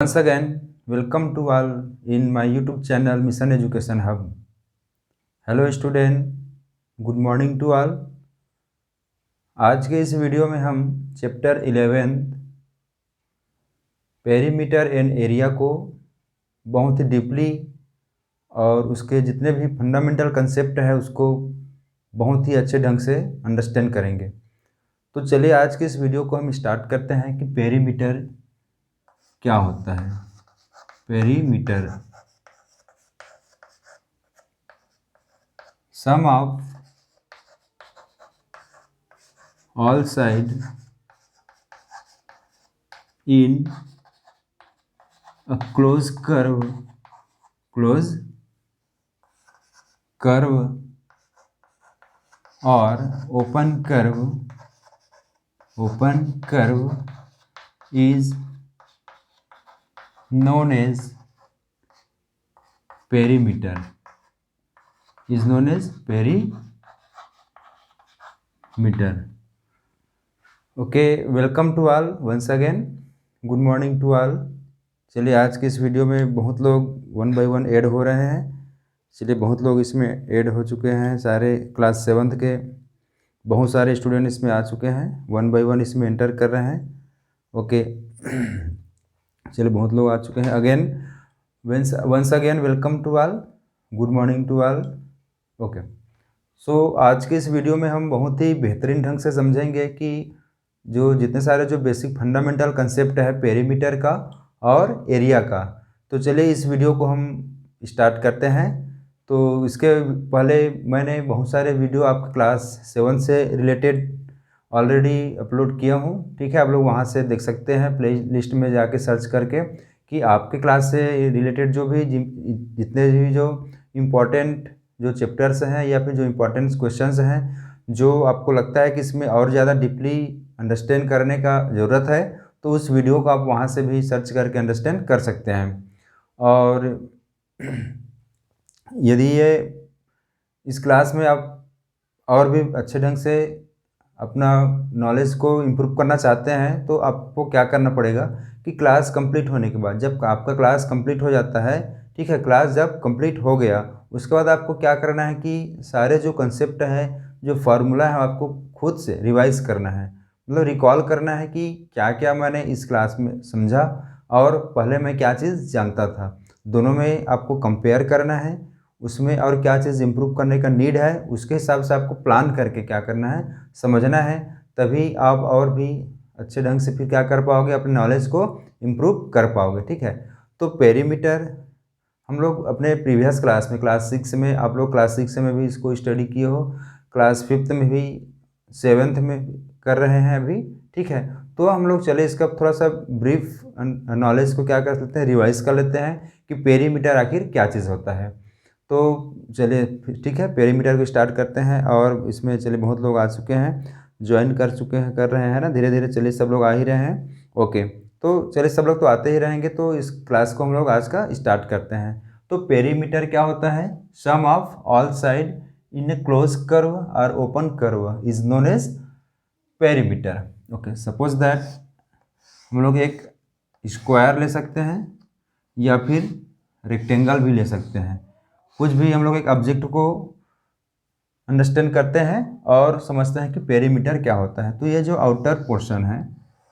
Once again, welcome to all in my YouTube channel Mission Education Hub. Hello student, good morning to all. आज के इस video में हम chapter 11 perimeter and area को बहुत ही deeply और उसके जितने भी फंडामेंटल कंसेप्ट है उसको बहुत ही अच्छे ढंग से अंडरस्टैंड करेंगे। तो चलिए आज के इस वीडियो को हम स्टार्ट करते हैं कि पेरीमीटर क्या होता है। Perimeter sum of all side in a closed curve or open curve is known as perimeter. Okay, welcome to all once again. Good morning to all. चलिए आज के इस वीडियो में बहुत लोग 1 by 1 ऐड हो रहे हैं। चलिए बहुत लोग इसमें ऐड हो चुके हैं, सारे क्लास 7th के बहुत सारे स्टूडेंट इसमें आ चुके हैं, 1 by 1 इसमें एंटर कर रहे हैं। ओके चलिए बहुत लोग आ चुके हैं। Again once again welcome to all, good morning to all. Okay so आज के इस वीडियो में हम बहुत ही बेहतरीन ढंग से समझेंगे कि जो जितने सारे जो बेसिक फंडामेंटल कंसेप्ट है पेरीमीटर का और एरिया का। तो चलिए इस वीडियो को हम स्टार्ट करते हैं। तो इसके पहले मैंने बहुत सारे वीडियो आपके क्लास 7 से रिलेटेड ऑलरेडी अपलोड किया हूँ, ठीक है। आप लोग वहाँ से देख सकते हैं, प्ले लिस्ट में जाके सर्च करके कि आपके क्लास से रिलेटेड जो भी जितने भी जो इम्पोर्टेंट जो चैप्टर्स हैं या फिर जो इम्पोर्टेंट क्वेश्चंस हैं जो आपको लगता है कि इसमें और ज़्यादा डीपली अंडरस्टैंड करने का ज़रूरत है, तो उस वीडियो को आप वहाँ से भी सर्च करके अंडरस्टैंड कर सकते हैं। और यदि ये इस क्लास में आप और भी अच्छे ढंग से अपना नॉलेज को इम्प्रूव करना चाहते हैं तो आपको क्या करना पड़ेगा कि क्लास कंप्लीट होने के बाद, जब आपका क्लास कंप्लीट हो जाता है, ठीक है, क्लास जब कंप्लीट हो गया उसके बाद आपको क्या करना है कि सारे जो कंसेप्ट है, जो फार्मूला है, आपको खुद से रिवाइज करना है, मतलब रिकॉल करना है कि क्या क्या मैंने इस क्लास में समझा और पहले मैं क्या चीज़ जानता था। दोनों में आपको कंपेयर करना है, उसमें और क्या चीज़ इम्प्रूव करने का नीड है उसके हिसाब से आपको प्लान करके क्या करना है, समझना है। तभी आप और भी अच्छे ढंग से फिर क्या कर पाओगे, अपने नॉलेज को इम्प्रूव कर पाओगे, ठीक है। तो पेरीमीटर हम लोग अपने प्रीवियस क्लास में क्लास 6 में, आप लोग क्लास 6 में भी इसको स्टडी किए हो, क्लास 5th में भी, 7th में कर रहे हैं अभी, ठीक है। तो हम लोग चले इसका थोड़ा सा ब्रीफ नॉलेज को क्या कर लेते हैं, रिवाइज कर लेते हैं कि पेरीमीटर आखिर क्या चीज़ होता है। तो चलिए ठीक है, पेरीमीटर को स्टार्ट करते हैं। और इसमें चलिए बहुत लोग आ चुके हैं, ज्वाइन कर चुके हैं, कर रहे हैं ना, धीरे धीरे चलिए सब लोग आ ही रहे हैं। ओके तो चलिए सब लोग तो आते ही रहेंगे, तो इस क्लास को हम लोग आज का स्टार्ट करते हैं। तो पेरीमीटर क्या होता है, sum of all side in a close curve और open curve is known as perimeter. Okay suppose that हम लोग एक स्क्वायर ले सकते हैं या फिर रेक्टेंगल भी ले सकते हैं, कुछ भी हम लोग एक ऑब्जेक्ट को अंडरस्टैंड करते हैं और समझते हैं कि पेरीमीटर क्या होता है। तो ये जो आउटर पोर्शन है,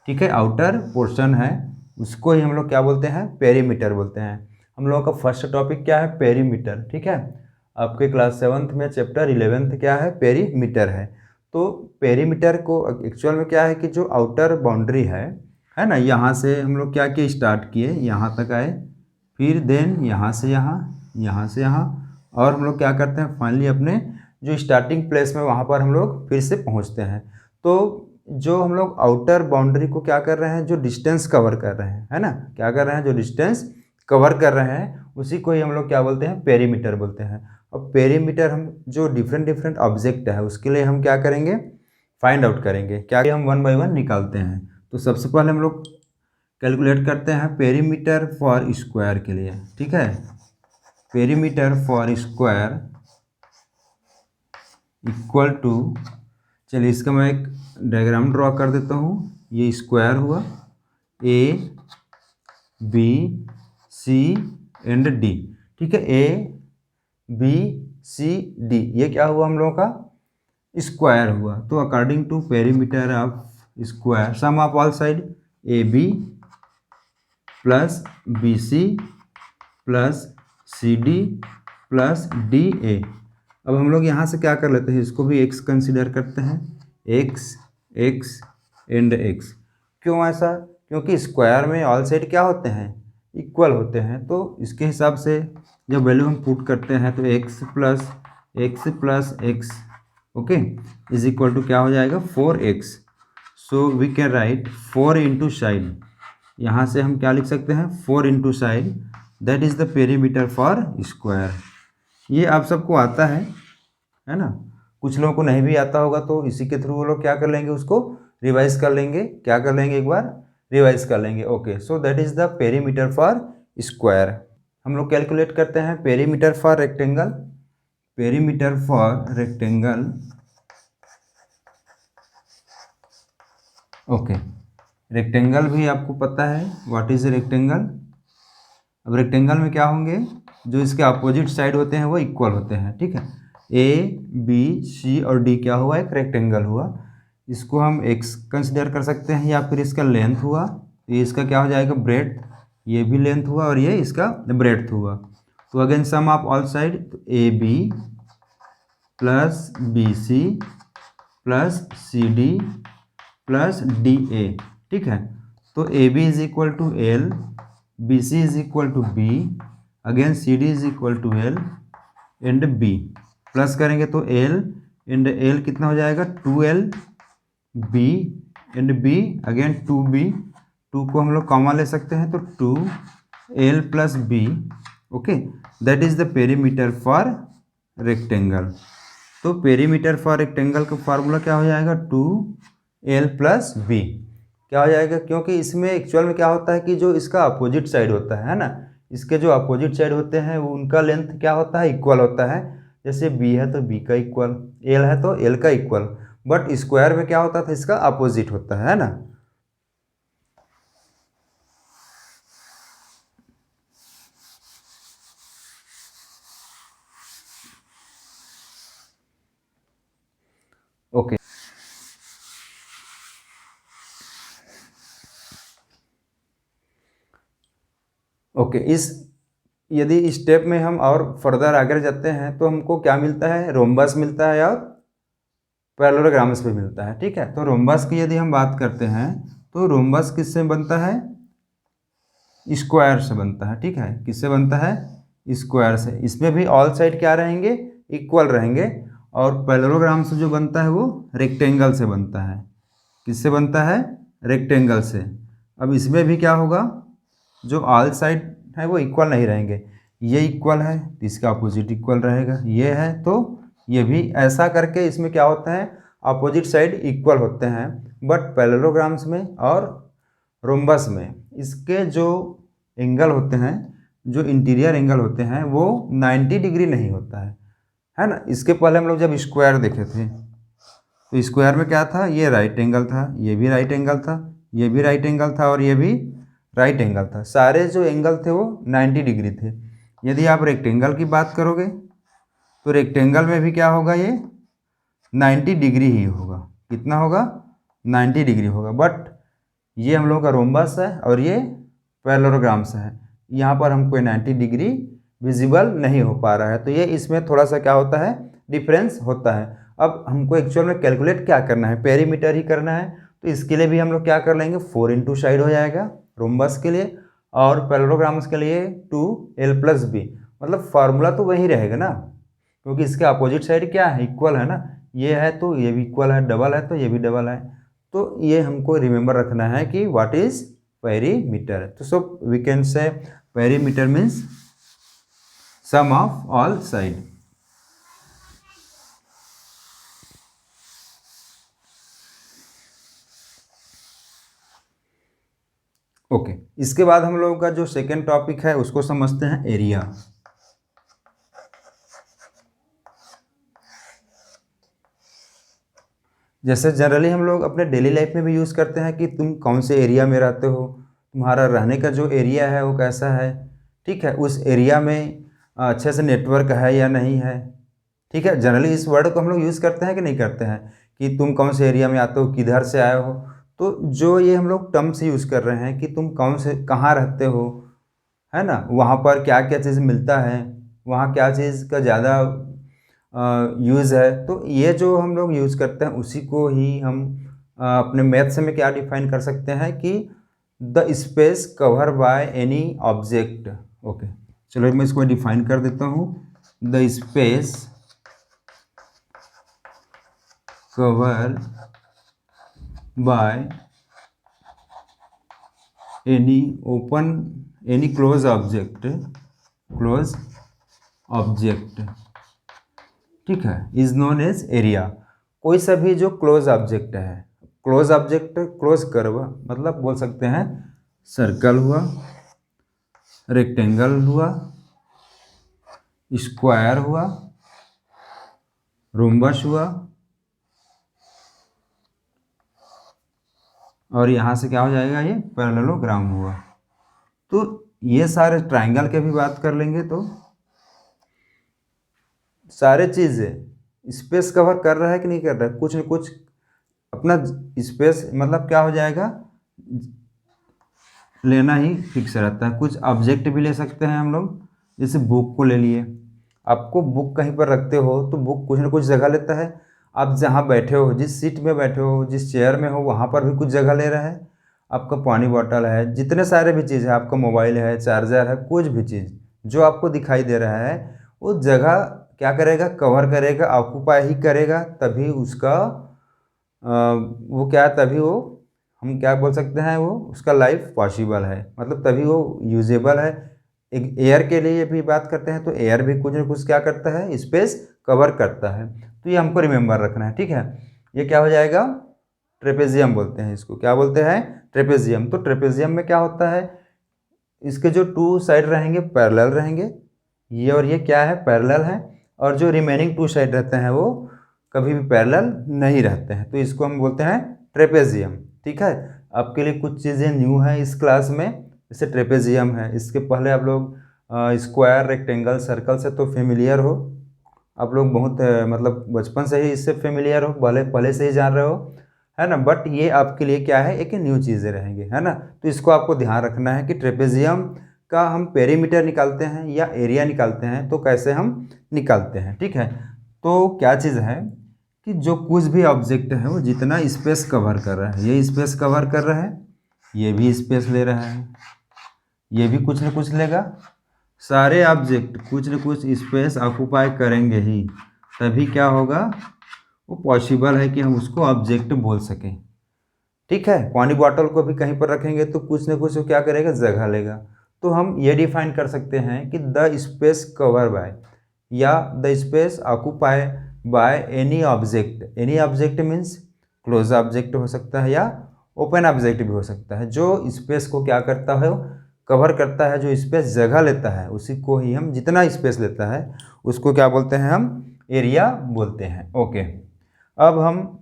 ठीक है, आउटर पोर्शन है, उसको ही हम लोग क्या बोलते हैं, पेरीमीटर बोलते हैं। हम लोगों का फर्स्ट टॉपिक क्या है, पेरीमीटर, ठीक है। आपके क्लास 7th में चैप्टर 11th क्या है, पेरीमीटर है। तो पेरीमीटर को एक्चुअल में क्या है कि जो आउटर बाउंड्री है ना, यहाँ से हम लोग क्या किए, स्टार्ट किए, यहाँ तक आए, फिर देन यहाँ से यहाँ, यहाँ से यहाँ, और हम लोग क्या करते हैं फाइनली अपने जो स्टार्टिंग प्लेस में वहाँ पर हम लोग फिर से पहुँचते हैं। तो जो हम लोग आउटर बाउंड्री को क्या कर रहे हैं, जो डिस्टेंस कवर कर रहे हैं, है ना, क्या कर रहे हैं, जो डिस्टेंस कवर कर रहे हैं उसी को ही हम लोग क्या बोलते हैं, पेरीमीटर बोलते हैं। अब पेरीमीटर हम जो डिफरेंट ऑब्जेक्ट है उसके लिए हम क्या करेंगे, फाइंड आउट करेंगे, क्या हम 1 by 1 निकालते हैं। तो सबसे पहले हम लोग कैलकुलेट करते हैं पेरीमीटर फॉर स्क्वायर के लिए, ठीक है। Perimeter for square equal to, चलिए इसका मैं एक डायग्राम ड्रॉ कर देता हूँ। ये स्क्वायर हुआ, A B C and D. ठीक है, ए बी सी डी ये क्या हुआ हम लोगों का स्क्वायर हुआ। तो according to perimeter of square sum of all side A B plus B C plus C D plus D A. अब हम लोग यहाँ से क्या कर लेते हैं, इसको भी एक्स कंसिडर करते हैं, एक्स एक्स एंड एक्स। क्यों ऐसा? क्योंकि स्क्वायर में ऑल साइड क्या होते हैं, इक्वल होते हैं। तो इसके हिसाब से जब वैल्यू हम पुट करते हैं तो x plus x okay is equal to क्या हो जाएगा 4x। So we can write 4 into side, यहाँ से हम क्या लिख सकते हैं 4 into side, that is the perimeter for square. ये आप सबको आता है ना, कुछ लोगों को नहीं भी आता होगा तो इसी के थ्रू वो लोग क्या कर लेंगे, उसको रिवाइज कर लेंगे। क्या कर लेंगे, एक बार रिवाइज कर लेंगे। Okay, so that is the perimeter for square. हम लोग कैलकुलेट करते हैं perimeter for rectangle. Perimeter for rectangle okay, rectangle भी आपको पता है व्हाट इज रेक्टेंगल। अब रेक्टेंगल में क्या होंगे, जो इसके अपोजिट साइड होते हैं वो इक्वल होते हैं। ठीक है, ए बी सी और डी क्या हुआ, एक रेक्टेंगल हुआ। इसको हम एक्स कंसिडर कर सकते हैं या फिर इसका लेंथ हुआ, ये इसका क्या हो जाएगा ब्रेड्थ, ये भी लेंथ हुआ और ये इसका ब्रेड्थ हुआ। तो again sum of all side, तो A B plus B C plus C D plus D A. ठीक है, तो A B is equal to L, B C is equal to B, again C D is equal to L and B. Plus करेंगे तो L and L कितना हो जाएगा 2l, B and be again 2b, 2 को हम लोग common ले सकते हैं तो 2l plus B. Okay, that is the perimeter for rectangle. तो पेरीमीटर फॉर रेक्टेंगल का फार्मूला क्या हो जाएगा 2l प्लस बी। क्या हो जाएगा, क्योंकि इसमें एक्चुअल में क्या होता है कि जो इसका अपोजिट साइड होता है ना, इसके जो अपोजिट साइड होते हैं उनका लेंथ क्या होता है, इक्वल होता है। जैसे बी है तो बी का इक्वल, एल है तो एल का इक्वल, बट स्क्वायर में क्या होता था, इसका अपोजिट होता है ना। ओके ओके, इस यदि इस स्टेप में हम और फर्दर आगे जाते हैं तो हमको क्या मिलता है, रोम्बस मिलता है और पैरेललोग्राम्स भी मिलता है। ठीक है, तो रोम्बस की यदि हम बात करते हैं तो रोम्बस किससे बनता है, स्क्वायर से बनता है। ठीक है, किससे बनता है, स्क्वायर से। इसमें भी ऑल साइड क्या रहेंगे, इक्वल रहेंगे। और पैरेललोग्राम से जो बनता है वो रेक्टेंगल से बनता है। किससे बनता है, रेक्टेंगल से। अब इसमें भी क्या होगा, जो ऑल साइड है वो इक्वल नहीं रहेंगे। ये इक्वल है तो इसका अपोजिट इक्वल रहेगा, ये है तो ये भी। ऐसा करके इसमें क्या होता है, अपोजिट साइड इक्वल होते हैं। बट पैरेललोग्राम्स में और रोम्बस में इसके जो एंगल होते हैं, जो इंटीरियर एंगल होते हैं वो 90 डिग्री नहीं होता है ना। इसके पहले हम लोग जब स्क्वायर देखे थे तो स्क्वायर में क्या था, ये राइट एंगल था, ये भी राइट एंगल था, ये भी राइट एंगल था और ये भी राइट एंगल था। सारे जो एंगल थे वो 90 डिग्री थे। यदि आप रेक्टेंगल की बात करोगे तो रेक्टेंगल में भी क्या होगा, ये 90 डिग्री ही होगा। कितना होगा, 90 डिग्री होगा। बट ये हम लोगों का रोम्बस है और ये पैरेललोग्राम्स है, यहाँ पर हमको 90 डिग्री विजिबल नहीं हो पा रहा है। तो ये इसमें थोड़ा सा क्या होता है, डिफरेंस होता है। अब हमको एक्चुअल में कैलकुलेट क्या करना है, पेरीमीटर ही करना है। तो इसके लिए भी हम लोग क्या कर लेंगे, 4 इंटू साइड हो जाएगा रोम्बस के लिए, और पैरेललोग्राम्स के लिए 2l प्लस बी। मतलब फार्मूला तो वही रहेगा ना, क्योंकि इसके अपोजिट साइड क्या है, इक्वल है ना। ये है तो ये भी इक्वल है, डबल है तो ये भी डबल है। तो ये हमको रिमेंबर रखना है कि व्हाट इज पेरीमीटर। तो so we can say perimeter means sum of all side. Okay, इसके बाद हम लोगों का जो सेकेंड टॉपिक है उसको समझते हैं, एरिया। जैसे जनरली हम लोग अपने डेली लाइफ में भी यूज़ करते हैं कि तुम कौन से एरिया में रहते हो, तुम्हारा रहने का जो एरिया है वो कैसा है, ठीक है, उस एरिया में अच्छे से नेटवर्क है या नहीं है, ठीक है। जनरली इस वर्ड को हम लोग यूज़ करते हैं कि नहीं करते हैं, कि तुम कौन से एरिया में आते हो, किधर से आए हो। तो जो ये हम लोग टर्म्स यूज़ कर रहे हैं कि तुम कौन से कहाँ रहते हो, है ना, वहाँ पर क्या क्या चीज़ मिलता है, वहाँ क्या चीज़ का ज़्यादा यूज़ है, तो ये जो हम लोग यूज़ करते हैं उसी को ही हम अपने मैथ्स में क्या डिफाइन कर सकते हैं कि the space cover by any object. Okay, चलो मैं इसको डिफाइन कर देता हूँ। The space cover by any open any close object, ठीक है, इज नोन एज एरिया। कोई सा भी जो क्लोज ऑब्जेक्ट है, क्लोज ऑब्जेक्ट क्लोज कर्व मतलब बोल सकते हैं सर्कल हुआ, रेक्टेंगल हुआ, स्क्वायर हुआ, रोम्बस हुआ, और यहाँ से क्या हो जाएगा, ये पैरेललोग्राम हुआ। तो ये सारे ट्राइंगल के भी बात कर लेंगे तो सारे चीज़ें स्पेस कवर कर रहा है कि नहीं कर रहा है, कुछ न कुछ अपना स्पेस मतलब क्या हो जाएगा, लेना ही फिक्स रहता है। कुछ ऑब्जेक्ट भी ले सकते हैं हम लोग, जैसे बुक को ले लिए, आपको बुक कहीं पर रखते हो तो बुक कुछ न कुछ जगह लेता है। आप जहाँ बैठे हो, जिस सीट में बैठे हो, जिस चेयर में हो, वहाँ पर भी कुछ जगह ले रहा है। आपका पानी बॉटल है, जितने सारे भी चीज़ है, आपका मोबाइल है, चार्जर है, कुछ भी चीज़ जो आपको दिखाई दे रहा है वो जगह क्या करेगा, कवर करेगा, ऑक्यूपाई ही करेगा, तभी उसका वो क्या, तभी वो हम क्या बोल सकते हैं, वो उसका लाइफ पॉसिबल है, मतलब तभी वो यूजेबल है। एक एयर के लिए भी बात करते हैं तो एयर भी कुछ न कुछ क्या करता है, स्पेस कवर करता है। तो ये हमको रिमेंबर रखना है, ठीक है। ये क्या हो जाएगा, ट्रेपेजियम बोलते हैं इसको, क्या बोलते हैं, ट्रेपेजियम। तो ट्रेपेजियम में क्या होता है, इसके जो टू साइड रहेंगे पैरेलल रहेंगे, ये और ये क्या है, पैरेलल है, और जो रिमेनिंग टू साइड रहते हैं वो कभी भी पैरेलल नहीं रहते हैं, तो इसको हम बोलते हैं ट्रेपेजियम, ठीक है। आपके लिए कुछ चीज़ें न्यू हैं इस क्लास में, जैसे ट्रेपेजियम है, इसके पहले आप लोग स्क्वायर, रेक्टेंगल, सर्कल से तो फेमिलियर हो, आप लोग बहुत मतलब बचपन से ही इससे फेमिलियर हो, पहले से ही जान रहे हो, है ना। बट ये आपके लिए क्या है, एक न्यू चीज़ें रहेंगे, है ना। तो इसको आपको ध्यान रखना है कि ट्रेपेजियम का हम पेरीमीटर निकालते हैं या एरिया निकालते हैं तो कैसे हम निकालते हैं, ठीक है। तो क्या चीज़ है कि जो कुछ भी ऑब्जेक्ट है वो जितना स्पेस कवर कर रहा है, ये स्पेस कवर कर रहा है, ये भी स्पेस ले रहा है, ये भी कुछ न कुछ लेगा, सारे ऑब्जेक्ट कुछ न कुछ स्पेस ऑक्यूपाई करेंगे ही, तभी क्या होगा, वो पॉसिबल है कि हम उसको ऑब्जेक्ट बोल सकें, ठीक है। पानी बॉटल को भी कहीं पर रखेंगे तो कुछ न कुछ वो क्या करेगा, जगह लेगा। तो हम ये डिफाइन कर सकते हैं कि द स्पेस कवर बाय या the space occupy by any object means close object हो सकता है या ओपन ऑब्जेक्ट भी हो सकता है, जो स्पेस को क्या करता है, कवर करता है, जो स्पेस जगह लेता है उसी को ही हम, जितना स्पेस लेता है उसको क्या बोलते हैं, हम एरिया बोलते हैं। ओके, अब हम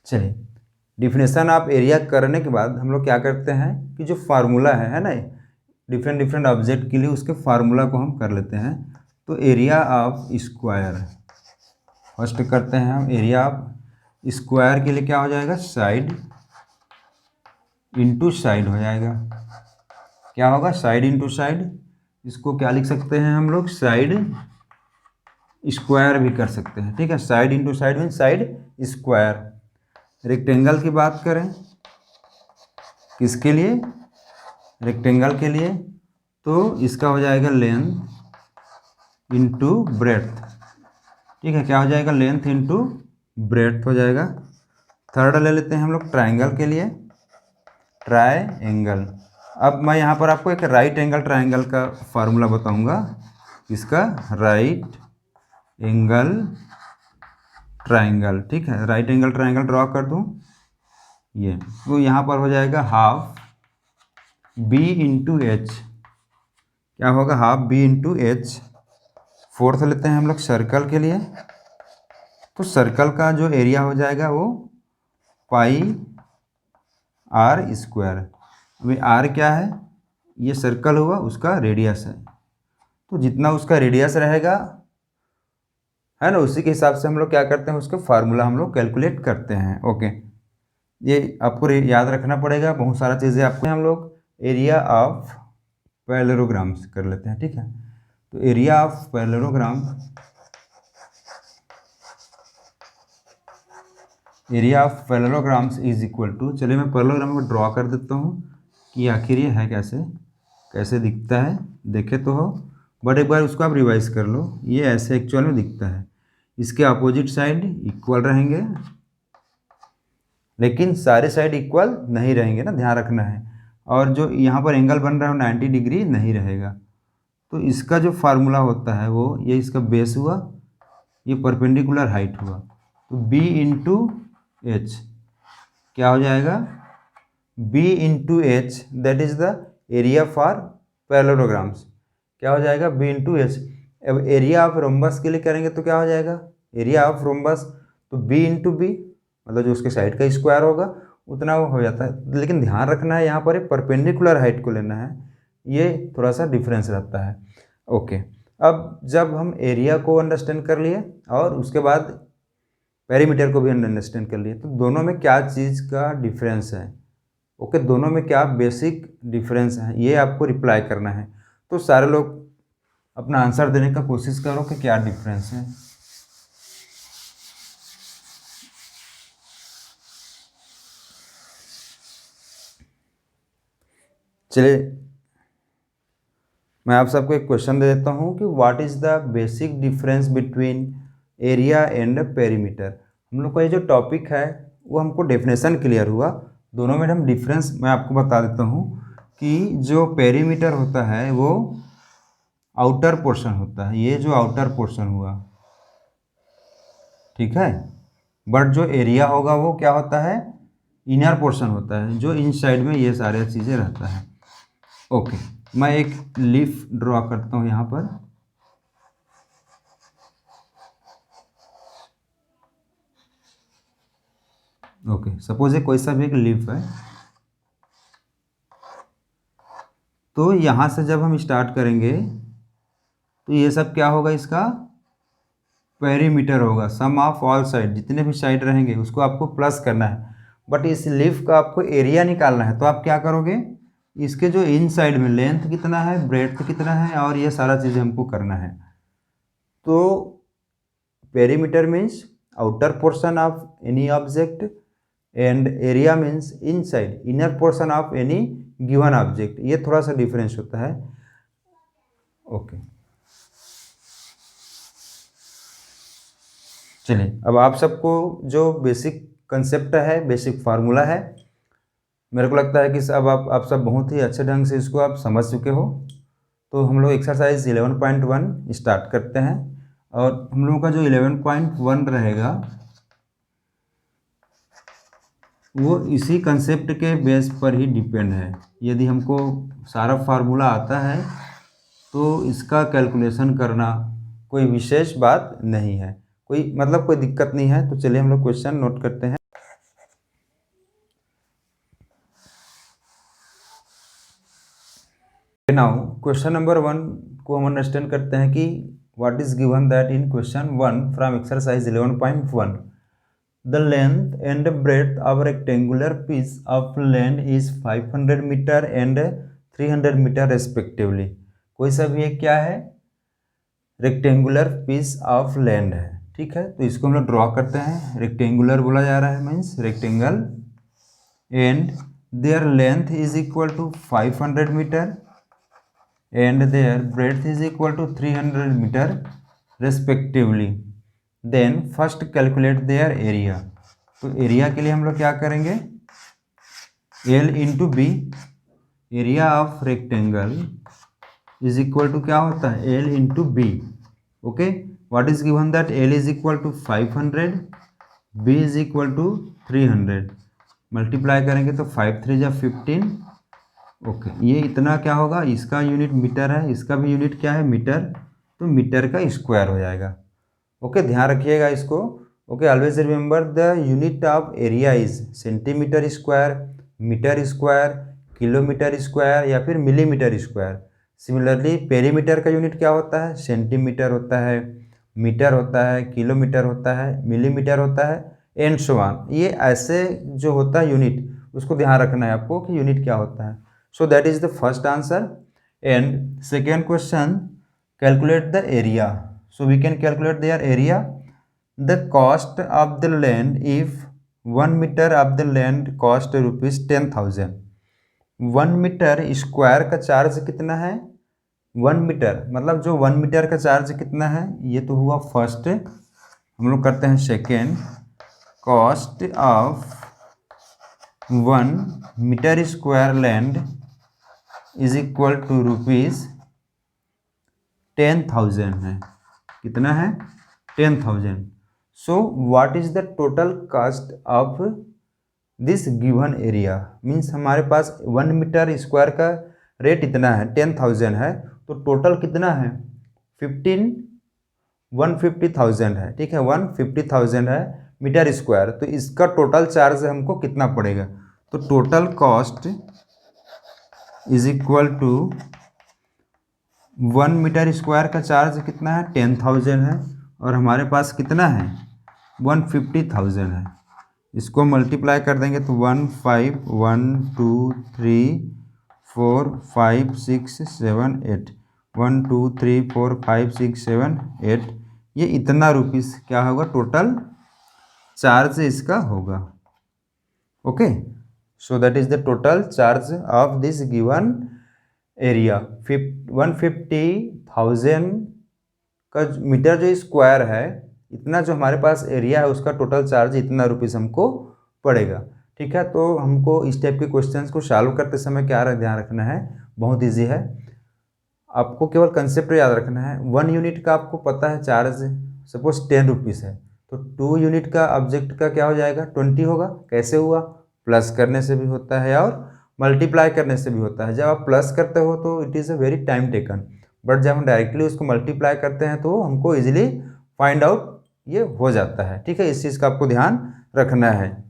चलिए, डिफिनेशन ऑफ एरिया करने के बाद हम लोग क्या करते हैं कि जो फार्मूला है ना, डिफरेंट डिफरेंट ऑब्जेक्ट के लिए उसके फार्मूला को हम कर लेते हैं। तो एरिया ऑफ स्क्वायर फर्स्ट करते हैं हम, एरिया ऑफ स्क्वायर के लिए क्या हो जाएगा, साइड इंटू साइड हो जाएगा, क्या होगा, साइड इंटू साइड। इसको क्या लिख सकते हैं हम लोग, साइड स्क्वायर भी कर सकते हैं, ठीक है। Side into side mean side square. Rectangle की बात करें, किसके लिए, रेक्टेंगल के लिए, तो इसका हो जाएगा लेंथ इंटू ब्रेड्थ, ठीक है। क्या हो जाएगा, लेंथ इंटू ब्रेड्थ हो जाएगा। थर्ड ले लेते हैं हम लोग ट्राइंगल के लिए, ट्राइंगल। अब मैं यहाँ पर आपको एक राइट एंगल ट्राइंगल का फार्मूला बताऊँगा, इसका राइट एंगल ट्राइंगल, ठीक है। राइट एंगल ट्राइंगल ड्रॉ कर दूँ, ये तो यहाँ पर हो जाएगा हाफ बी इंटू एच क्या होगा, half B into H. Fourth लेते हैं हम लोग सर्कल के लिए, तो सर्कल का जो एरिया हो जाएगा वो पाई आर स्क्वायर। अभी आर क्या है, ये सर्कल हुआ उसका रेडियस है, तो जितना उसका रेडियस रहेगा है ना, उसी के हिसाब से हम लोग क्या करते हैं, उसका फार्मूला हम लोग कैलकुलेट करते हैं। ओके, ये आपको याद रखना पड़ेगा, बहुत सारा चीज़ें आपको। हम लोग एरिया ऑफ पैरेललोग्राम्स कर लेते हैं, ठीक है। तो area of parallelogram, area of parallelograms is equal to, चलिए मैं पैरेललोग्राम को ड्रॉ कर देता हूँ कि आखिर ये है कैसे, कैसे दिखता है, देखे तो हो, बट एक बार उसको आप रिवाइज कर लो। ये ऐसे एक्चुअल में दिखता है, इसके अपोजिट साइड इक्वल रहेंगे, लेकिन सारे साइड इक्वल नहीं रहेंगे ना, ध्यान रखना है। और जो यहाँ पर एंगल बन रहा है 90 डिग्री नहीं रहेगा। तो इसका जो फार्मूला होता है वो, ये इसका बेस हुआ, ये परपेंडिकुलर हाइट हुआ, तो b इंटू एच क्या हो जाएगा, b into H, that is the area for parallelograms. क्या हो जाएगा, b इंटू एच। अब एरिया ऑफ रोम्बस के लिए करेंगे तो क्या हो जाएगा, एरिया ऑफ रोम्बस, तो b इंटू बी, मतलब जो उसके साइड का स्क्वायर होगा उतना वो हो जाता है। लेकिन ध्यान रखना है यहाँ पर परपेंडिकुलर हाइट को लेना है, ये थोड़ा सा डिफरेंस रहता है। ओके, अब जब हम एरिया को अंडरस्टैंड कर लिए और उसके बाद पेरीमीटर को भी अंडरस्टैंड कर लिए, तो दोनों में क्या चीज़ का डिफरेंस है, ओके, दोनों में क्या बेसिक डिफरेंस है, ये आपको रिप्लाई करना है। तो सारे लोग अपना आंसर देने का कोशिश करो कि क्या डिफरेंस है। चलिए मैं आप सबको एक क्वेश्चन दे देता हूँ कि what is the basic difference between area and perimeter. हम लोग का ये जो टॉपिक है वो हमको डेफिनेशन क्लियर हुआ, दोनों में हम डिफरेंस मैं आपको बता देता हूँ कि जो पेरीमीटर होता है वो आउटर पोर्शन होता है, ये जो आउटर पोर्शन हुआ, ठीक है, बट जो एरिया होगा वो क्या होता है, इनर पोर्शन होता है, जो इन साइड में ये सारे चीज़ें रहता है। ओके, मैं एक लीफ ड्रॉ करता हूँ यहाँ पर। ओके, सपोज ये कोई सा भी एक लीफ है, तो यहाँ से जब हम स्टार्ट करेंगे तो ये सब क्या होगा, इसका पेरीमीटर होगा, सम ऑफ ऑल साइड, जितने भी साइड रहेंगे उसको आपको प्लस करना है। बट इस लीफ का आपको एरिया निकालना है, तो आप क्या करोगे, इसके जो इन साइड में लेंथ कितना है, ब्रेड्थ कितना है, और ये सारा चीज़ हमको करना है। तो perimeter means outer portion of any object and area means inside inner portion of any given object, ये थोड़ा सा डिफरेंस होता है। ओके, चलिए अब आप सबको जो बेसिक कंसेप्ट है, बेसिक फार्मूला है, मेरे को लगता है कि अब आप सब बहुत ही अच्छे ढंग से इसको आप समझ चुके हो। तो हम लोग एक्सरसाइज 11.1 स्टार्ट करते हैं, और हम लोगों का जो 11.1 रहेगा वो इसी कंसेप्ट के बेस पर ही डिपेंड है। यदि हमको सारा फार्मूला आता है तो इसका कैलकुलेशन करना कोई विशेष बात नहीं है, कोई मतलब कोई दिक्कत नहीं है। तो चलिए हम लोग क्वेश्चन नोट करते हैं। नाउ क्वेश्चन नंबर 1 को हम अंडरस्टैंड करते हैं कि what is given that in question 1 from exercise 11.1 the length and breadth of rectangular piece of land is 500 meter and 300 meter respectively। कोई सा भी एक क्या है, रेक्टेंगुलर पीस ऑफ लैंड है, ठीक है। तो इसको हम लोग ड्रॉ करते हैं, रेक्टेंगुलर बोला जा रहा है means rectangle, and their length is equal to 500 metre and their breadth is equal to 300 metre respectively. Then first calculate their area. तो एरिया के लिए हम लोग क्या करेंगे, L into B, area of rectangle is equal to क्या होता है, L into B. Okay, what is given that L is equal to 500, B is equal to 300। Multiply करेंगे तो 5 3 जा 15 ओके, ये इतना क्या होगा, इसका यूनिट मीटर है, इसका भी यूनिट क्या है, मीटर, तो मीटर का स्क्वायर हो जाएगा। ओके, ध्यान रखिएगा इसको। Okay, always remember the unit of area is centimetre square, metre square, kilometre square या फिर मिलीमीटर स्क्वायर। सिमिलरली पेरीमीटर का यूनिट क्या होता है, सेंटीमीटर होता है, मीटर होता है, किलोमीटर होता है, मिलीमीटर होता है, एंड सो ऑन। ये ऐसे जो होता है यूनिट, उसको ध्यान रखना है आपको कि यूनिट क्या होता है। So that is the first answer. And second question, calculate the area. So we can calculate their area. The cost of the land, if 1 meter of the land cost rupees 10,000, 1 metre square का charge कितना है, 1 metre मतलब जो 1 metre का charge कितना है, ये तो हुआ फर्स्ट। हम लोग करते हैं second, cost of 1 metre square land is equal to rupees 10,000 है। कितना है, 10,000। So what is the total cost of this given area, means हमारे पास 1 मीटर स्क्वायर का रेट इतना है, 10,000 है, तो टोटल कितना है, 150,000 है। ठीक है, 150,000 है मीटर स्क्वायर, तो इसका टोटल चार्ज हमको कितना पड़ेगा, तो total cost is equal to 1 metre square का चार्ज कितना है, 10,000 है, और हमारे पास कितना है, 150,000 है। इसको मल्टीप्लाई कर देंगे तो 1 5 1 2 3 4 5 6 7 8 1 2 3 4 5 6 7 8, ये इतना रुपीस क्या होगा, टोटल चार्ज इसका होगा। Okay, so that is the total charge of this given area. 150,000 का मीटर जो स्क्वायर है, इतना जो हमारे पास एरिया है, उसका टोटल चार्ज इतना रुपीस हमको पड़ेगा। ठीक है, तो हमको इस टाइप के क्वेश्चंस को सॉल्व करते समय क्या ध्यान रखना है, बहुत इजी है, आपको केवल कंसेप्ट याद रखना है। 1 यूनिट का आपको पता है चार्ज सपोज 10 रुपीज़ है, तो 2 यूनिट का ऑब्जेक्ट का क्या हो जाएगा, 20 होगा। कैसे हुआ, प्लस करने से भी होता है और मल्टीप्लाई करने से भी होता है। जब आप प्लस करते हो तो it is a very time taken, but जब हम डायरेक्टली उसको मल्टीप्लाई करते हैं तो हमको इजीली फाइंड आउट ये हो जाता है। ठीक है, इस चीज़ का आपको ध्यान रखना है।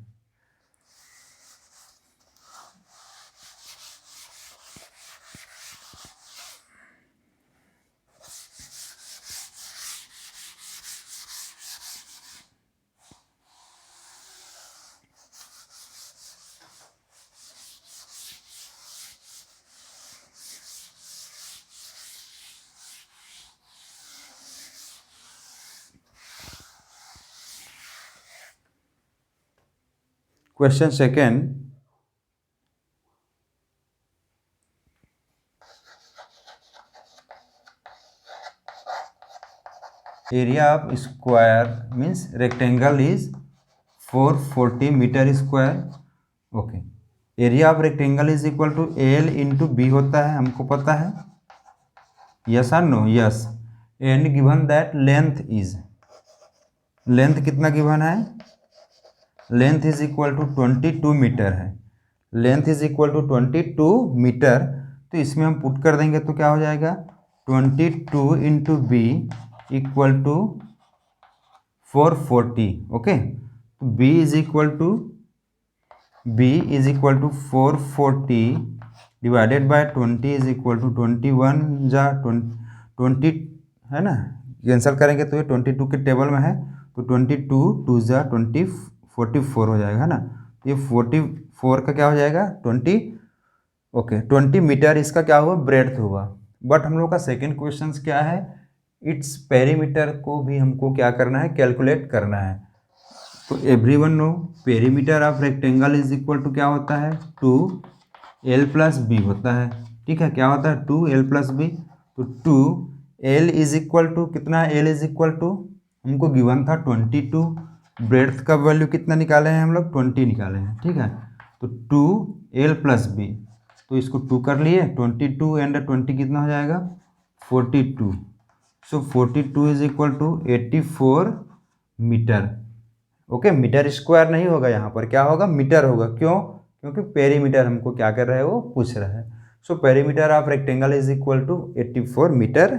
Question second, area of square means rectangle is 440 metre square. Okay, area of rectangle is equal to L into B होता है, हमको पता है, यस और no, yes. And given that length is, length कितना गिवन है, length is equal to 22 metre है, length is equal to 22 metre. तो इसमें हम पुट कर देंगे तो क्या हो जाएगा, 22 into B equal to 440। Okay, तो B is equal to 440 divided by 20 is equal to 21 जा 20 है ना, कैंसिल करेंगे तो ये 22 के टेबल में है, तो 22 2 जा 20 44 हो जाएगा, है ना। ये 44 का क्या हो जाएगा, 20। ओके, 20 मीटर इसका क्या हुआ, ब्रेड्थ हुआ। बट हम लोग का सेकेंड क्वेश्चन क्या है, इट्स पेरीमीटर को भी हमको क्या करना है, कैलकुलेट करना है। तो everyone know perimeter of rectangle is equal to क्या होता है, 2l प्लस बी होता है। ठीक है, क्या होता है, 2l प्लस बी। तो 2l इज इक्वल टू कितना है, l इज इक्वल टू हमको गिवन था 22, ब्रेड्थ का वैल्यू कितना निकाले हैं हम लोग, 20 निकाले हैं। ठीक है, तो 2l प्लस बी, तो इसको 2 कर लिए, 22 एंड 20 कितना हो जाएगा, 42। So 42 is equal to 84 metre. Okay, metre square नहीं होगा यहाँ पर, क्या होगा, मीटर होगा। क्यों, क्योंकि पेरीमीटर हमको क्या कर रहा है, वो पूछ रहा है। So perimeter of rectangle is equal to 84 metre.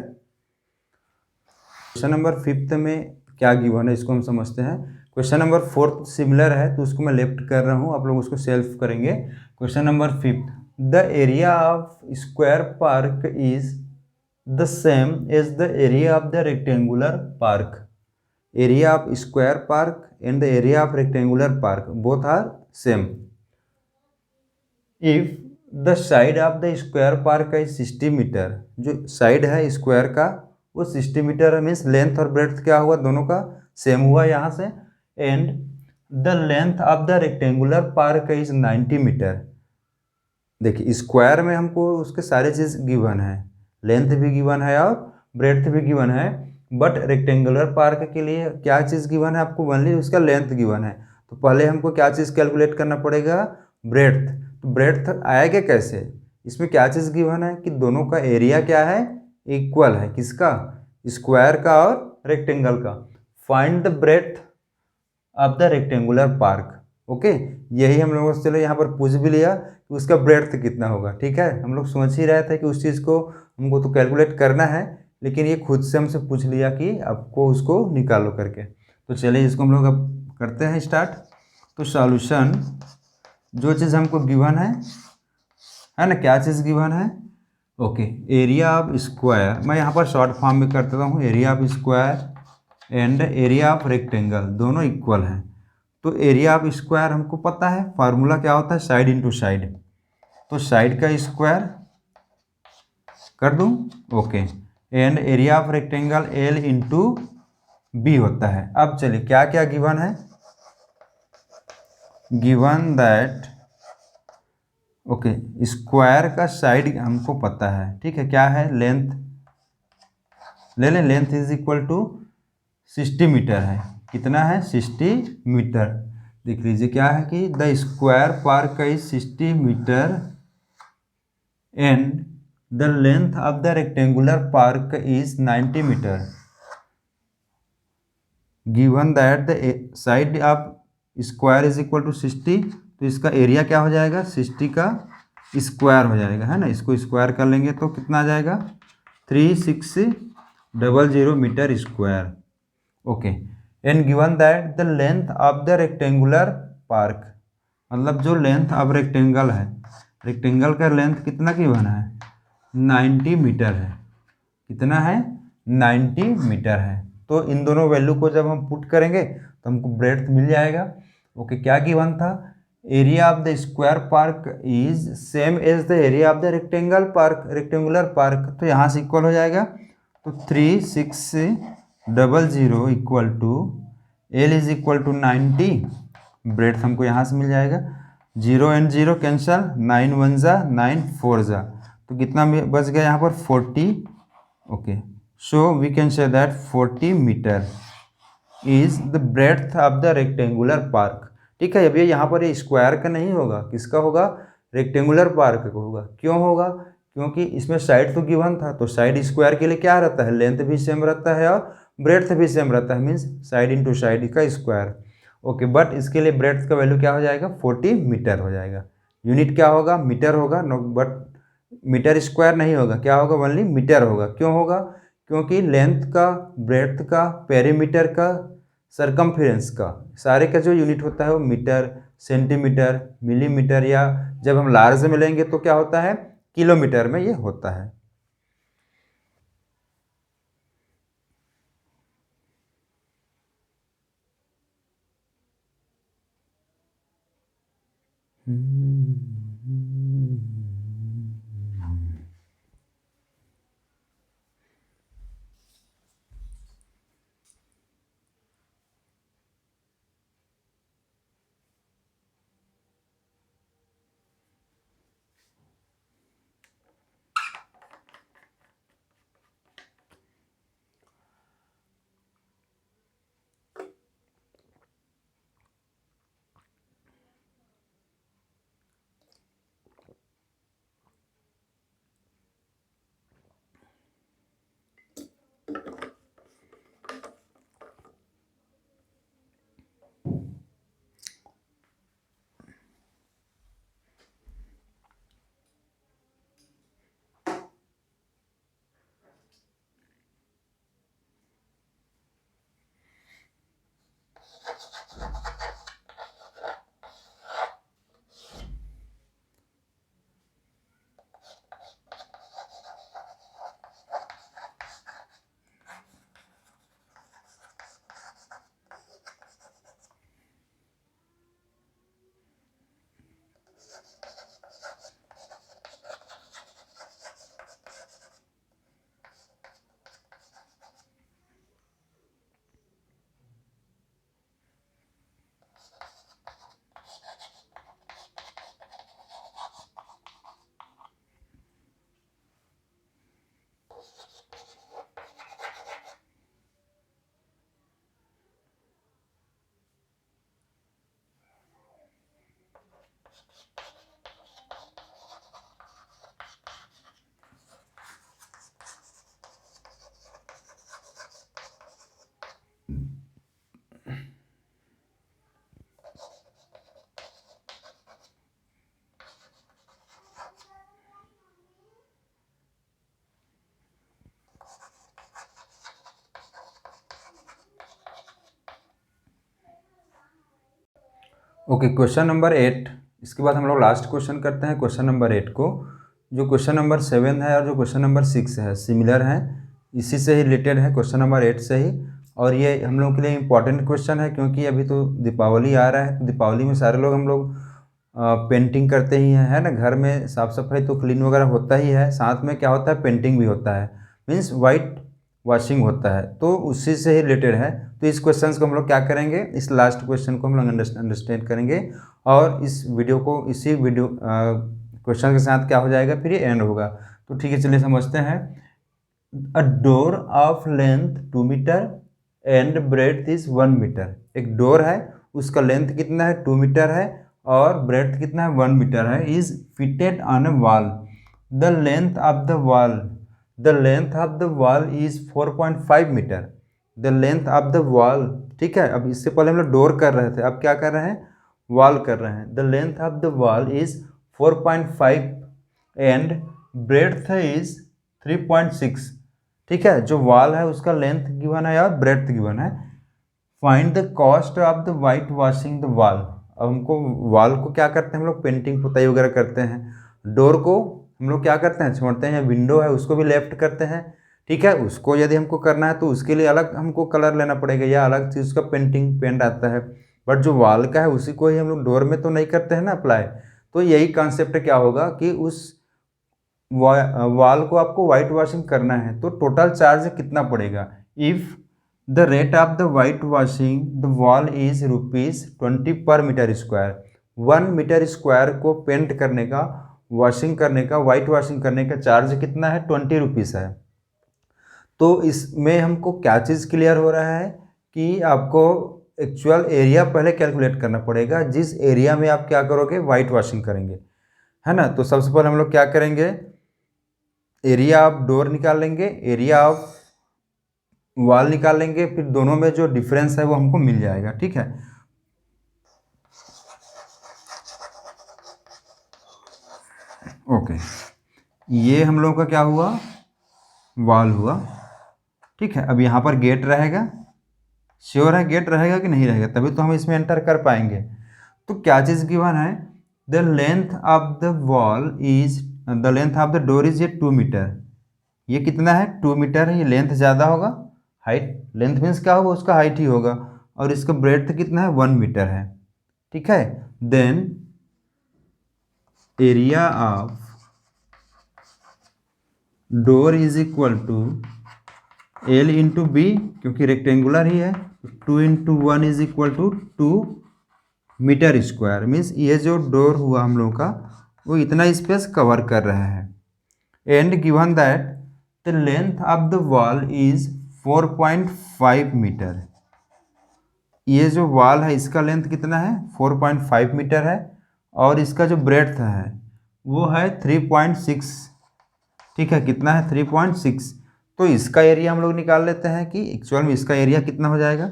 Question number 5 में क्या गिवन है इसको हम समझते हैं। क्वेश्चन नंबर 4 सिमिलर है तो उसको मैं लेफ्ट कर रहा हूँ, आप लोग उसको सेल्फ करेंगे। Question number 5, the area of square park is the same as the area of the rectangular park. Area of square park and the area of rectangular park both are same if the side of the square park is 60 metre. जो side है square का वो 60 metre है, means length और breadth क्या हुआ, दोनों का सेम हुआ यहाँ से। And the length of the rectangular park is 90 metre. देखिए स्क्वायर में हमको उसके सारे चीज़ गिवन है, लेंथ भी गिवन है और ब्रेड्थ भी गिवन है, बट रेक्टेंगुलर पार्क के लिए क्या चीज़ गिवन है आपको, ओनली उसका लेंथ गिवन है। तो पहले हमको क्या चीज़ कैलकुलेट करना पड़ेगा, ब्रेड्थ। तो ब्रेड्थ आएगा कैसे, इसमें क्या चीज़ गिवन है कि दोनों का एरिया क्या है, इक्वल है, किसका, स्क्वायर का और रेक्टेंगल का। Find the breadth of the rectangular park. Okay, यही हम लोगों से, चलो यहाँ पर पूछ भी लिया कि उसका ब्रेड्थ कितना होगा। ठीक है, हम लोग समझ ही रहे थे कि उस चीज़ को हमको तो कैलकुलेट करना है, लेकिन ये खुद से हमसे पूछ लिया कि आपको उसको निकालो करके। तो चलिए इसको हम लोग अब करते हैं स्टार्ट। तो सॉल्यूशन, जो चीज़ हमको गिवन है ना, क्या चीज़ गिवन है, ओके, एरिया ऑफ स्क्वायर, मैं यहाँ पर शॉर्ट फॉर्म में कर देता हूँ, area of square and area of rectangle दोनों इक्वल हैं। तो एरिया ऑफ स्क्वायर हमको पता है, फार्मूला क्या होता है, साइड इंटू साइड। तो साइड का स्क्वायर कर दूं, okay, and area of rectangle L into B होता है। अब चलिए क्या क्या गिवन है, गिवन दैट, ओके, स्क्वायर का साइड हमको पता है, ठीक है, क्या है, लेंथ ले लें, length is equal to 60 metre है। कितना है, 60 मीटर। देख लीजिए क्या है कि the square park is 60 metre and the length of the rectangular park is 90 metre. Given that the side of square is equal to 60, तो इसका एरिया क्या हो जाएगा, 60 का स्क्वायर हो जाएगा, है ना। इसको स्क्वायर कर लेंगे तो कितना आ जाएगा, 3600 metre square. Okay, and given that the length of the rectangular park, मतलब जो लेंथ ऑफ रेक्टेंगल है, रेक्टेंगल का लेंथ कितना गिवन है, 90 मीटर है। कितना है, 90 मीटर है। तो इन दोनों वैल्यू को जब हम पुट करेंगे तो हमको ब्रेड्थ मिल जाएगा। ओके, क्या गिवन था, area of the square park is same as the area of the rectangular park, तो यहाँ से इक्वल हो जाएगा। तो 3600 equal to L is equal to 90, breadth हमको यहाँ से मिल जाएगा। 0 एंड 0 कैंसल, 9 1 जा 9 4 जा, तो कितना बच गया यहाँ पर 40। Okay, so we can say that 40 metre is the breadth of the rectangular park. ठीक है, अब ये यहाँ पर ये स्क्वायर का नहीं होगा, किसका होगा, रेक्टेंगुलर पार्क का होगा। क्यों होगा, क्योंकि इसमें साइड तो गिवन था, तो साइड स्क्वायर के लिए क्या रहता है, लेंथ भी सेम रहता है और ब्रेड्थ भी सेम रहता है, मीन्स साइड इंटू साइड का स्क्वायर। ओके, बट इसके लिए ब्रेड्थ का वैल्यू क्या हो जाएगा, 40 मीटर हो जाएगा। यूनिट क्या होगा, मीटर होगा, नो, बट मीटर स्क्वायर नहीं होगा, क्या होगा, ओनली मीटर होगा। क्यों होगा, क्योंकि लेंथ का, ब्रेड्थ का, पेरीमीटर का, सरकमफ्रेंस का, सारे का जो यूनिट होता है वो मीटर, सेंटीमीटर, मिलीमीटर, या जब हम लार्ज में लेंगे तो क्या होता है, किलोमीटर में ये होता है। Okay, question number 8। इसके बाद हम लोग लास्ट क्वेश्चन करते हैं, क्वेश्चन नंबर 8 को। जो क्वेश्चन नंबर 7 है और जो क्वेश्चन नंबर 6 है सिमिलर हैं, इसी से ही रिलेटेड है, क्वेश्चन नंबर 8 से ही। और ये हम लोग के लिए इम्पॉर्टेंट क्वेश्चन है, क्योंकि अभी तो दीपावली आ रहा है। तो दीपावली में सारे लोग हम लोग पेंटिंग करते ही हैं, है ना। घर में साफ़ सफाई तो क्लीन वगैरह होता ही है, साथ में क्या होता है, पेंटिंग भी होता है, मीन्स वाइट वॉशिंग होता है, तो उसी से ही रिलेटेड है। तो इस क्वेश्चन को हम लोग क्या करेंगे, इस लास्ट क्वेश्चन को हम लोग अंडरस्टैंड करेंगे, और इस वीडियो को इसी वीडियो क्वेश्चन के साथ क्या हो जाएगा, फिर ये एंड होगा। तो ठीक है, चलिए समझते हैं। A door of length 2 metre and breadth is 1 metre. एक डोर है, उसका लेंथ कितना है, 2 मीटर है, और ब्रेड्थ कितना है, 1 मीटर है। Is fitted on a wall. The length of the wall is 4.5 metre. The length of the wall, ठीक है। अब इससे पहले हम लोग डोर कर रहे थे, अब क्या कर रहे हैं, वॉल कर रहे हैं। The length of the wall is 4.5 and breadth is 3.6। ठीक है, जो वॉल है उसका लेंथ गिवन है और ब्रेड्थ गिवन है। Find the cost of the white washing the wall. अब हमको वॉल को क्या करते हैं, हम लोग पेंटिंग पुताई वगैरह करते हैं। डोर को हम लोग क्या करते हैं, छोड़ते हैं। विंडो है उसको भी लेफ्ट करते हैं, ठीक है। उसको यदि हमको करना है तो उसके लिए अलग हमको कलर लेना पड़ेगा, या अलग चीज़ का पेंट आता है। बट जो वॉल का है उसी को ही हम लोग डोर में तो नहीं करते हैं ना अप्लाई। तो यही कॉन्सेप्ट क्या होगा कि उस वॉल को आपको वाइट वॉशिंग करना है, तो टोटल चार्ज कितना पड़ेगा। If the rate of the white washing the wall is ₹20 पर मीटर स्क्वायर। 1 मीटर स्क्वायर को पेंट करने का, वॉशिंग करने का, वाइट वॉशिंग करने का चार्ज कितना है, ₹20 है। तो इसमें हमको क्या चीज़ क्लियर हो रहा है कि आपको एक्चुअल एरिया पहले कैलकुलेट करना पड़ेगा, जिस एरिया में आप क्या करोगे, वाइट वॉशिंग करेंगे, है ना। तो सबसे पहले हम लोग क्या करेंगे, एरिया ऑफ डोर निकाल लेंगे, एरिया ऑफ वॉल निकाल लेंगे, फिर दोनों में जो डिफरेंस है वो हमको मिल जाएगा, ठीक है। ओके, ये हम लोगों का क्या हुआ, वॉल हुआ, ठीक है। अब यहाँ पर गेट रहेगा, श्योर है गेट रहेगा कि नहीं रहेगा, तभी तो हम इसमें एंटर कर पाएंगे। तो क्या चीज़ गिवन है, the length of the wall is, the length of the door is ये 2 मीटर। ये कितना है, 2 मीटर है। ये लेंथ ज़्यादा होगा, हाइट, लेंथ मीन्स क्या होगा, उसका हाइट ही होगा। और इसका ब्रेड्थ कितना है, 1 मीटर है, ठीक है। Then area of door is equal to L into B, क्योंकि रेक्टेंगुलर ही है। 2 into 1 is equal to 2 metre square. Means ये जो डोर हुआ हम लोग का, वो इतना स्पेस कवर कर रहा है। And given that the length of the wall is 4.5 metre. ये जो वॉल है इसका लेंथ कितना है, 4.5 मीटर है, और इसका जो ब्रेड्थ है वो है 3.6, ठीक है। कितना है, 3.6। तो इसका एरिया हम लोग निकाल लेते हैं कि एक्चुअल में इसका एरिया कितना हो जाएगा।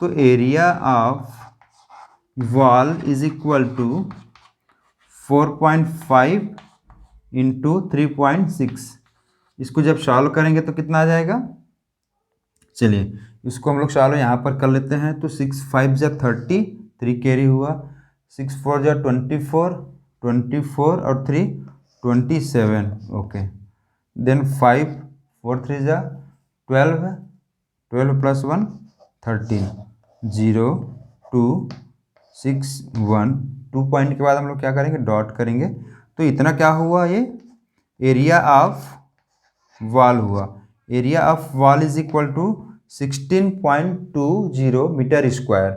तो area of wall is equal to 4.5 into 3.6। इसको जब सॉल्व करेंगे तो कितना आ जाएगा, चलिए इसको हम लोग सॉल्व यहाँ पर कर लेते हैं। तो 6 5 जा 30, 3 कैरी हुआ, 6 4 जा 24, 24 और 3 27, ओके। देन 5 4 3 जा 12, 12 प्लस 1 13, 0 2 6 1। 2 पॉइंट के बाद हम लोग क्या करेंगे, डॉट करेंगे। तो इतना क्या हुआ, ये एरिया ऑफ वॉल हुआ। Area of wall is equal to 16.20 metre square.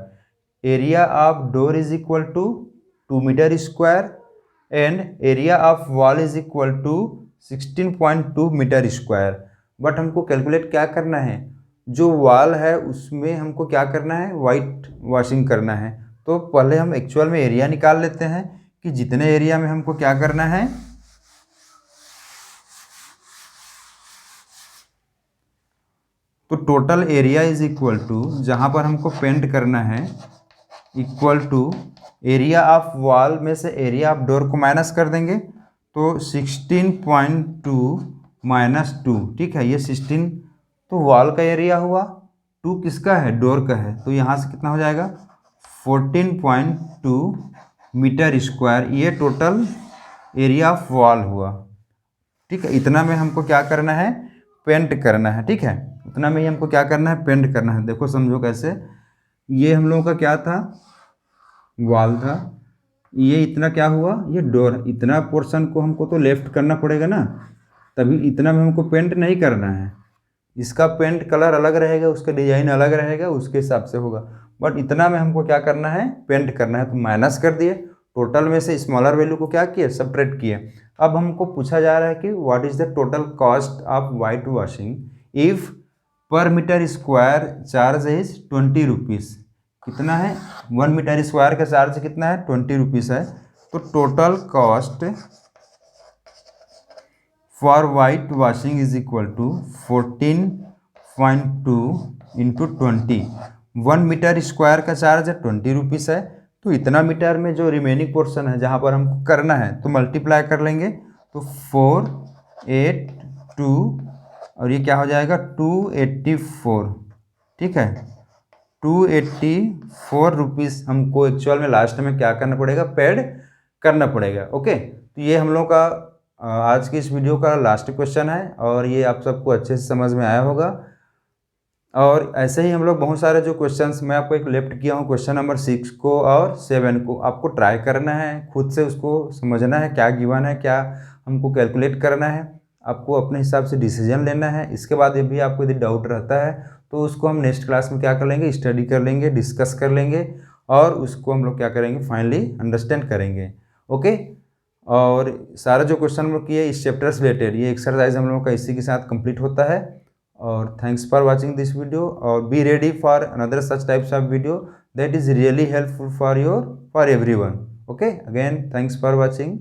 Area of door is equal to 2 metre square and area of wall is equal to 16.2 metre square. But हमको कैलकुलेट क्या करना है, जो वॉल है उसमें हमको क्या करना है, वाइट वॉशिंग करना है। तो पहले हम एक्चुअल में एरिया निकाल लेते हैं कि जितने एरिया में हमको क्या करना है, तो total area is equal to, जहाँ पर हमको पेंट करना है, equal to area of wall में से एरिया ऑफ डोर को माइनस कर देंगे, तो 16.2 माइनस 2, ठीक है, ये 16 तो वॉल का एरिया हुआ, 2 किसका है, डोर का है, तो यहाँ से कितना हो जाएगा 14.2 मीटर स्क्वायर, ये टोटल एरिया ऑफ वॉल हुआ। ठीक है, इतना में हमको क्या करना है, पेंट करना है। ठीक है, इतना में ही हमको क्या करना है, पेंट करना है। देखो समझो कैसे, ये हम लोगों का क्या था, वॉल था, ये इतना क्या हुआ, ये डोर, इतना पोर्शन को हमको तो लेफ्ट करना पड़ेगा ना, तभी इतना में हमको पेंट नहीं करना है, इसका पेंट कलर अलग रहेगा, उसका डिजाइन अलग रहेगा, उसके हिसाब से होगा, बट इतना में हमको क्या करना है, पेंट करना है। तो माइनस कर दिए, टोटल में से स्मॉलर वैल्यू को क्या किए, सबट्रैक्ट किए। अब हमको पूछा जा रहा है कि what is the total cost of white washing if per metre square charge is 20 rupees. कितना है, 1 मीटर स्क्वायर का चार्ज कितना है, 20 रुपीज़ है। तो total cost for white washing is equal to 14.2 into 20। 1 metre square का चार्ज है 20 rupees है, तो इतना मीटर में जो रिमेनिंग पोर्शन है जहाँ पर हमको करना है, तो मल्टीप्लाई कर लेंगे, तो 482 और ये क्या हो जाएगा 284। ठीक है, 284 रुपीज़ हमको एक्चुअल में लास्ट में क्या करना पड़ेगा, पेड करना पड़ेगा। ओके, तो ये हम लोग का आज की इस वीडियो का लास्ट क्वेश्चन है, और ये आप सबको अच्छे से समझ में आया होगा। और ऐसे ही हम लोग बहुत सारे जो क्वेश्चंस मैं आपको एक लेफ्ट किया हूँ, क्वेश्चन नंबर 6 को और 7 को आपको ट्राई करना है, खुद से उसको समझना है क्या गिवन है, क्या हमको कैलकुलेट करना है, आपको अपने हिसाब से डिसीजन लेना है। इसके बाद ये भी आपको यदि डाउट रहता है तो उसको हम नेक्स्ट क्लास में क्या कर लेंगे, स्टडी कर लेंगे, डिस्कस कर लेंगे, और उसको हम लोग क्या करेंगे, फाइनली अंडरस्टैंड करेंगे। ओके, और सारा जो क्वेश्चन हम लोग किए इस चैप्टर से रिलेटेड, ये एक्सरसाइज हम लोगों का इसी के साथ कंप्लीट होता है। और thanks for watching this video, और be ready for another such types of video that is really helpful for everyone. Okay, again thanks for watching.